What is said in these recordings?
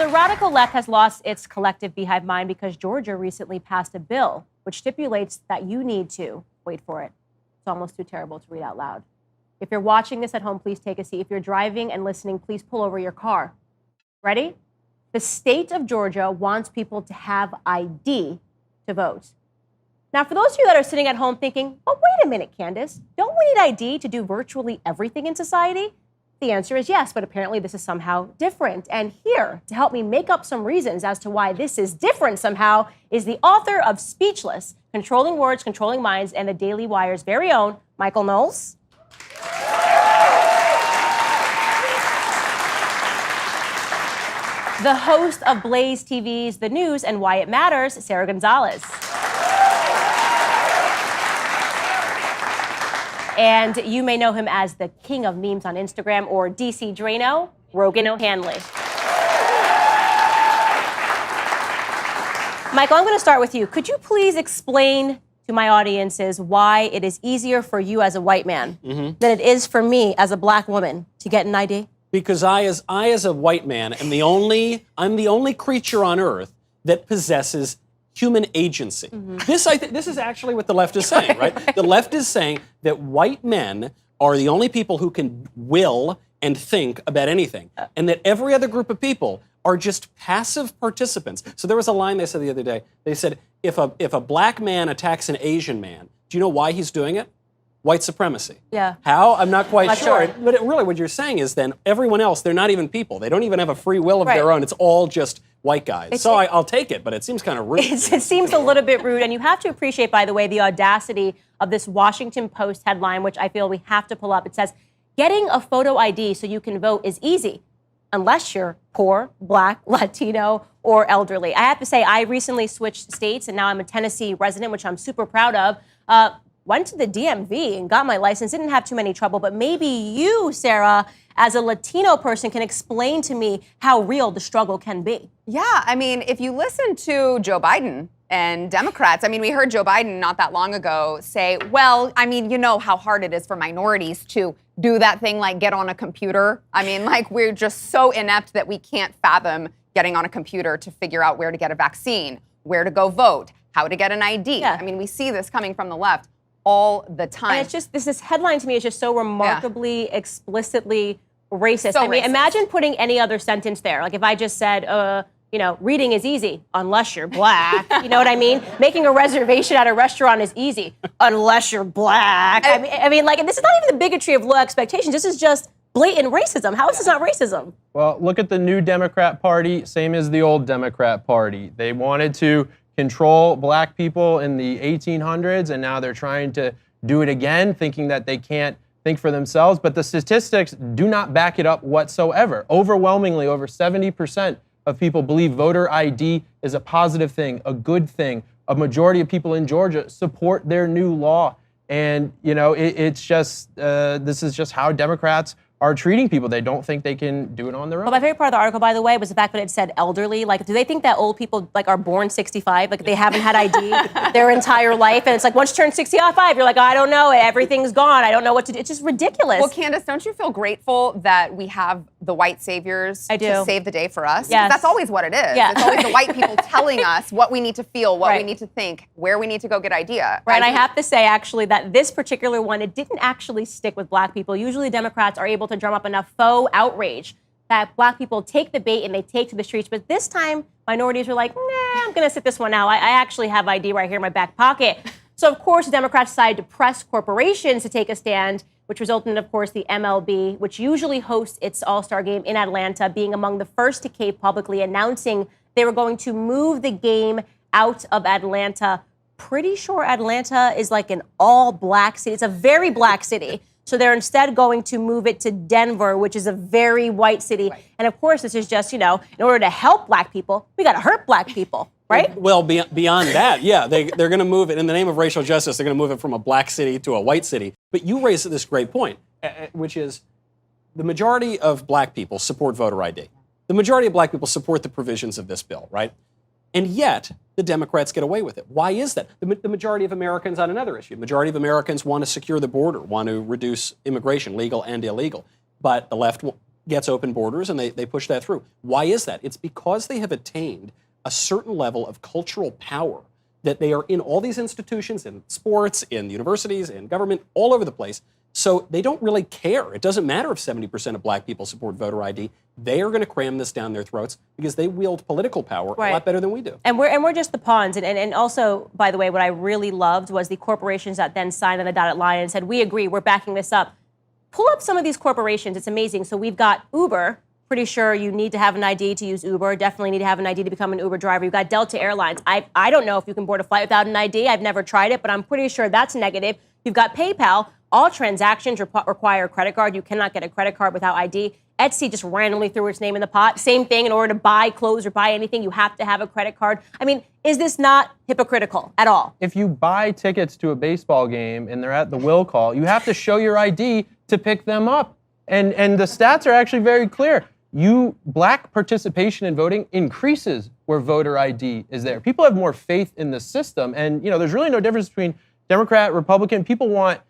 the radical left has lost its collective beehive mind because Georgia recently passed a bill which stipulates that you need to, wait for it, it's almost too terrible to read out loud. If you're watching this at home, please take a seat. If you're driving and listening, please pull over your car. Ready? The state of Georgia wants people to have ID to vote. Now, for those of you that are sitting at home thinking, oh, wait a minute, Candace, don't we need ID to do virtually everything in society? The answer is yes, but apparently this is somehow different. And here, to help me make up some reasons as to why this is different somehow, is the author of Speechless, Controlling Words, Controlling Minds, and the Daily Wire's very own Michael Knowles. The host of Blaze TV's The News and Why It Matters, Sarah Gonzalez. And you may know him as the king of memes on Instagram, or DC Drano, Rogan O'Hanley. Michael, I'm going to start with you. Could you please explain to my audiences why it is easier for you as a white man than it is for me as a black woman to get an ID? Because I as a white man I'm the only creature on earth that possesses human agency. This is actually what the left is saying, right? The left is saying that white men are the only people who can will and think about anything, and that every other group of people are just passive participants. So there was a line they said the other day. They said, if a black man attacks an Asian man, do you know why he's doing it? White supremacy. Yeah. How? I'm not quite sure. Sure. But really what you're saying is then everyone else, they're not even people. They don't even have a free will of their own. It's all just white guys. I'll take it, but it seems kind of rude. It seems a little bit rude. And you have to appreciate, by the way, the audacity of this Washington Post headline, which I feel we have to pull up. It says, getting a photo ID so you can vote is easy, unless you're poor, black, Latino, or elderly. I have to say, I recently switched states, and now I'm a Tennessee resident, which I'm super proud of. Went to the DMV and got my license. Didn't have too many trouble, but maybe you, Sarah, as a Latino person, can explain to me how real the struggle can be. Yeah, I mean, if you listen to Joe Biden and Democrats, I mean, we heard Joe Biden not that long ago say, well, I mean, you know how hard it is for minorities to do that thing like get on a computer. I mean, like, we're just so inept that we can't fathom getting on a computer to figure out where to get a vaccine, where to go vote, how to get an ID. Yeah. I mean, we see this coming from the left all the time. And it's just, this headline to me is just so remarkably, explicitly racist. So I mean, racist. Imagine putting any other sentence there. Like if I just said, reading is easy unless you're black. You know what I mean? Making a reservation at a restaurant is easy unless you're black. I mean, like, and this is not even the bigotry of low expectations. This is just blatant racism. How is this not racism? Well, look at the new Democrat Party, same as the old Democrat Party. They wanted to control black people in the 1800s, and now they're trying to do it again, thinking that they can't think for themselves. But the statistics do not back it up whatsoever. Overwhelmingly, over 70% of people believe voter ID is a positive thing, a good thing. A majority of people in Georgia support their new law. And, you know, it's just, this is just how Democrats are treating people. They don't think they can do it on their own. Well, my favorite part of the article, by the way, was the fact that it said elderly. Like, do they think that old people, like, are born 65? Like, they haven't had ID their entire life? And it's like, once you turn 65, you're like, I don't know, everything's gone. I don't know what to do. It's just ridiculous. Well, Candace, don't you feel grateful that we have the white saviors to save the day for us? Yes. That's always what it is. Yeah. It's always the white people telling us what we need to feel, what we Right. need to think, where we need to go get idea. Right, and I have to say, actually, that this particular one, it didn't actually stick with black people. Usually Democrats are able to drum up enough faux outrage that black people take the bait and they take to the streets. But this time, minorities were like, nah, I'm going to sit this one out. I actually have ID right here in my back pocket. So, of course, Democrats decided to press corporations to take a stand, which resulted in, of course, the MLB, which usually hosts its All-Star game in Atlanta, being among the first to cave publicly, announcing they were going to move the game out of Atlanta. Pretty sure Atlanta is like an all-black city. It's a very black city. So they're instead going to move it to Denver, which is a very white city. Right. And of course, this is just, in order to help black people, we got to hurt black people, right? Well, beyond that, yeah, they're going to move it in the name of racial justice. They're going to move it from a black city to a white city. But you raised this great point, which is the majority of black people support voter ID. The majority of black people support the provisions of this bill, right? And yet, the Democrats get away with it. Why is that? The majority of Americans on another issue. The majority of Americans want to secure the border, want to reduce immigration, legal and illegal. But the left gets open borders and they push that through. Why is that? It's because they have attained a certain level of cultural power that they are in all these institutions, in sports, in universities, in government, all over the place. So they don't really care. It doesn't matter if 70% of black people support voter ID. They are going to cram this down their throats because they wield political power a lot better than we do. And we're just the pawns. And also, by the way, what I really loved was the corporations that then signed on the dotted line and said, we agree, we're backing this up. Pull up some of these corporations. It's amazing. So we've got Uber. Pretty sure you need to have an ID to use Uber. Definitely need to have an ID to become an Uber driver. You've got Delta Airlines. I don't know if you can board a flight without an ID. I've never tried it, but I'm pretty sure that's negative. You've got PayPal. All transactions require a credit card. You cannot get a credit card without ID. Etsy just randomly threw its name in the pot. Same thing. In order to buy clothes or buy anything, you have to have a credit card. I mean, is this not hypocritical at all? If you buy tickets to a baseball game and they're at the will call, you have to show your ID to pick them up. And the stats are actually very clear. Black participation in voting increases where voter ID is there. People have more faith in the system. And, there's really no difference between Democrat, Republican. People want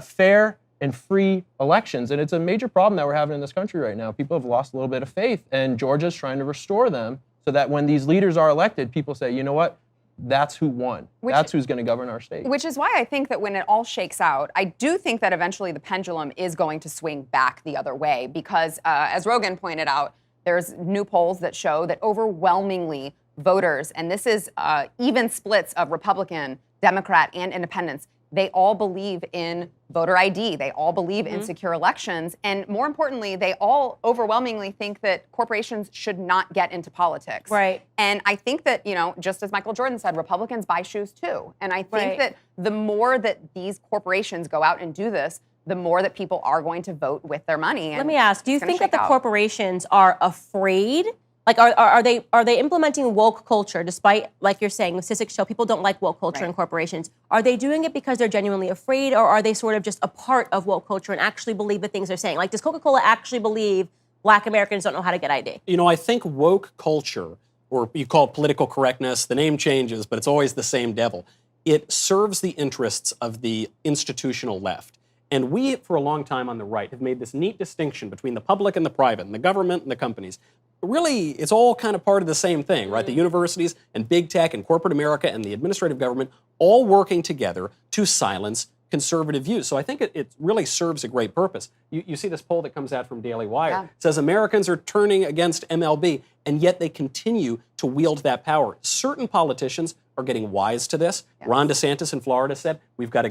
fair and free elections. And it's a major problem that we're having in this country right now. People have lost a little bit of faith, and Georgia's trying to restore them so that when these leaders are elected, people say, you know what? That's who won. That's who's going to govern our state. Which is why I think that when it all shakes out, I do think that eventually the pendulum is going to swing back the other way because, as Rogan pointed out, there's new polls that show that overwhelmingly voters, and this is even splits of Republican, Democrat, and independents, they all believe in voter ID. They all believe in secure elections. And more importantly, they all overwhelmingly think that corporations should not get into politics. Right. And I think that, just as Michael Jordan said, Republicans buy shoes too. And I think that the more that these corporations go out and do this, the more that people are going to vote with their money. And let me ask, do you think that the corporations are afraid? Like, are they implementing woke culture despite, like you're saying, the statistics show people don't like woke culture in corporations? Are they doing it because they're genuinely afraid, or are they sort of just a part of woke culture and actually believe the things they're saying? Like, does Coca-Cola actually believe Black Americans don't know how to get ID? I think woke culture, or you call it political correctness, the name changes, but it's always the same devil. It serves the interests of the institutional left. And we, for a long time on the right, have made this neat distinction between the public and the private, and the government and the companies. Really, it's all kind of part of the same thing, right? The universities and big tech and corporate America and the administrative government all working together to silence conservative views. So I think it really serves a great purpose. You see this poll that comes out from Daily Wire. It says Americans are turning against MLB, and yet they continue to wield that power. Certain politicians are getting wise to this. Ron DeSantis in Florida said, we've got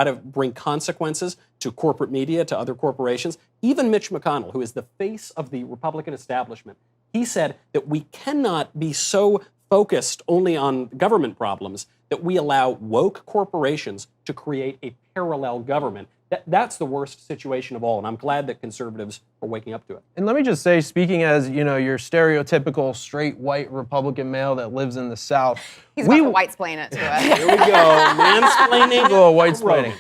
to bring consequences to corporate media, to other corporations. Even Mitch McConnell, who is the face of the Republican establishment, he said that we cannot be so focused only on government problems that we allow woke corporations to create a parallel government. That's the worst situation of all, and I'm glad that conservatives are waking up to it. And let me just say, speaking as, your stereotypical straight white Republican male that lives in the South. He's about to white-splain it to us. Here we go, mansplaining. A little white-splaining.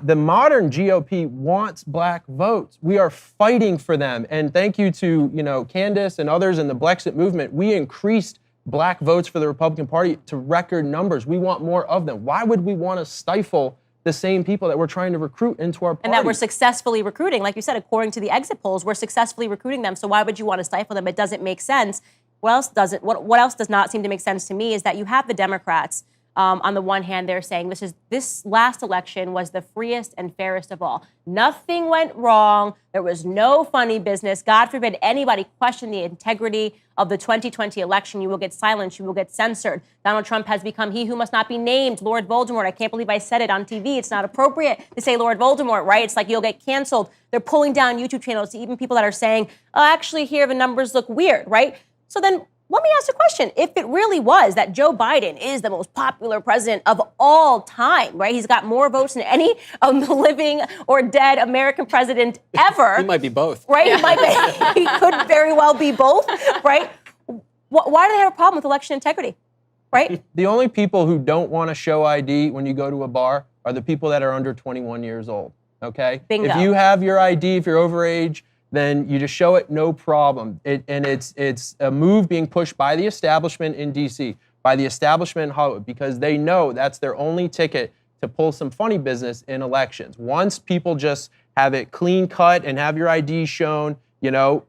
The modern GOP wants black votes. We are fighting for them. And thank you to, Candace and others in the Blexit movement, we increased black votes for the Republican Party to record numbers. We want more of them. Why would we want to stifle the same people that we're trying to recruit into our party? And that we're successfully recruiting. Like you said, according to the exit polls, we're successfully recruiting them. So why would you want to stifle them? It doesn't make sense. What else does not seem to make sense to me is that you have the Democrats. On the one hand, they're saying this last election was the freest and fairest of all. Nothing went wrong. There was no funny business. God forbid anybody question the integrity of the 2020 election. You will get silenced. You will get censored. Donald Trump has become he who must not be named, Lord Voldemort. I can't believe I said it on TV. It's not appropriate to say Lord Voldemort, right? It's like you'll get canceled. They're pulling down YouTube channels, even people that are saying, actually, here the numbers look weird, right? So then let me ask a question. If it really was that Joe Biden is the most popular president of all time, right? He's got more votes than any living or dead American president ever. He might be both. Right? Yeah. He could very well be both, right? Why do they have a problem with election integrity, right? The only people who don't want to show ID when you go to a bar are the people that are under 21 years old, okay? Bingo. If you have your ID, if you're over age, then you just show it, no problem. It's a move being pushed by the establishment in D.C., by the establishment in Hollywood, because they know that's their only ticket to pull some funny business in elections. Once people just have it clean cut and have your ID shown, you know,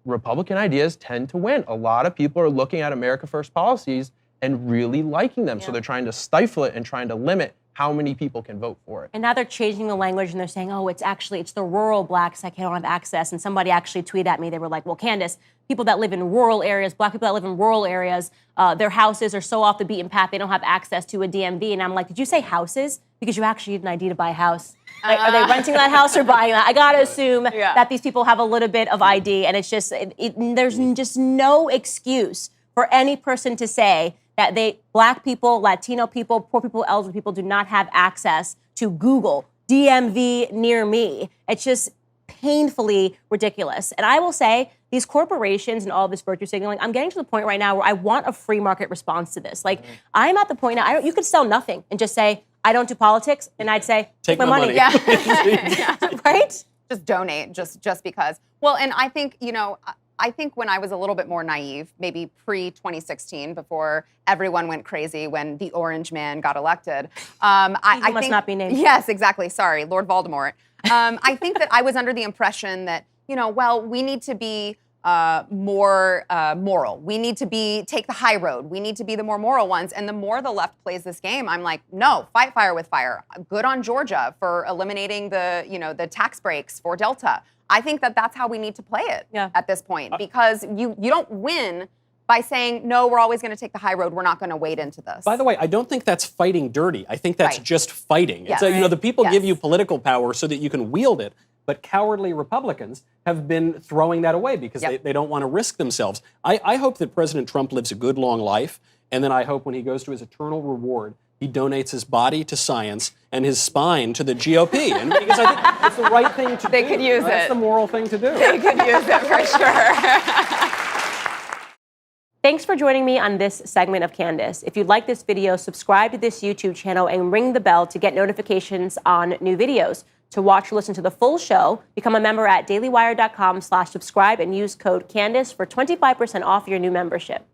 Republican ideas tend to win. A lot of people are looking at America First policies and really liking them. So they're trying to stifle it and trying to limit how many people can vote for it. And now they're changing the language and they're saying, oh, it's the rural blacks that don't have access. And somebody actually tweeted at me. They were like, well, Candace, people that live in rural areas, black people that live in rural areas, their houses are so off the beaten path, they don't have access to a DMV. And I'm like, did you say houses? Because you actually need an ID to buy a house. Like, are they renting that house or buying that? I got to assume that these people have a little bit of ID. And it's just, there's just no excuse for any person to say that black people, Latino people, poor people, elderly people do not have access to Google, DMV near me. It's just painfully ridiculous. And I will say, these corporations and all this virtue signaling, I'm getting to the point right now where I want a free market response to this. Like, I'm at the point now, you could sell nothing and just say, I don't do politics, and I'd say, take my money. Yeah. Right? Just donate, just because. Well, and I think, you know, I think when I was a little bit more naive, maybe pre-2016, before everyone went crazy when the Orange Man got elected. I must think, not be named. Yes, exactly. Sorry, Lord Voldemort. I think that I was under the impression that, you know, well, we need to be more moral. We need to take the high road. We need to be the more moral ones. And the more the left plays this game, I'm like, no, fight fire with fire. Good on Georgia for eliminating the tax breaks for Delta. I think that that's how we need to play it at this point, because you don't win by saying, no, we're always going to take the high road. We're not going to wade into this. By the way, I don't think that's fighting dirty. I think that's just fighting. Yes. It's the people give you political power so that you can wield it. But cowardly Republicans have been throwing that away because they don't want to risk themselves. I hope that President Trump lives a good, long life. And then I hope when he goes to his eternal reward, he donates his body to science and his spine to the GOP. And because I think it's the right thing to do. They could use it. That's the moral thing to do. They could use it for sure. Thanks for joining me on this segment of Candace. If you like this video, subscribe to this YouTube channel and ring the bell to get notifications on new videos. To watch or listen to the full show, become a member at dailywire.com/subscribe and use code Candace for 25% off your new membership.